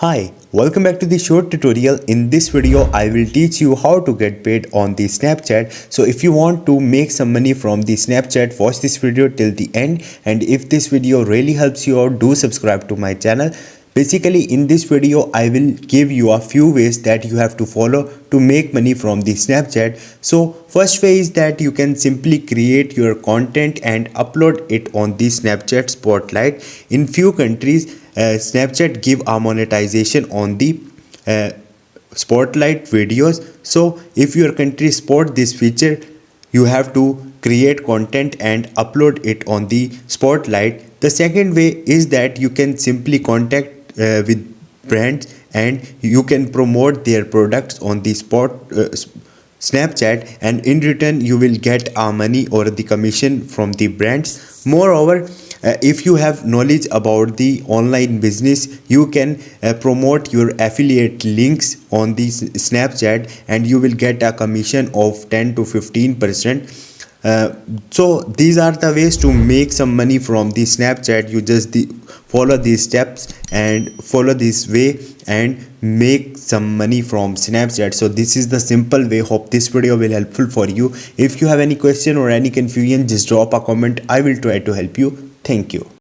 Hi, welcome back to the short tutorial. In this video, I will teach you how to get paid on the Snapchat. So if you want to make some money from the Snapchat, watch this video till the end. And if this video really helps you out, do subscribe to my channel. Basically, in this video, I will give you a few ways that you have to follow to make money from the Snapchat. So first way is that you can simply create your content and upload it on the Snapchat Spotlight. In few countries, Snapchat give a monetization on the Spotlight videos. So if your country support this feature, you have to create content and upload it on the Spotlight. The second way is that you can simply contact with brands and you can promote their products on the Snapchat, and in return you will get money or the commission from the brands. Moreover, if you have knowledge about the online business, you can promote your affiliate links on the Snapchat and you will get a commission of 10 to 15%. So these are the ways to make some money from the Snapchat. You just follow these steps and follow this way and make some money from Snapchat. So this is the simple way. Hope this video will helpful for you. If you have any question or any confusion, just drop a comment. I will try to help you. Thank you.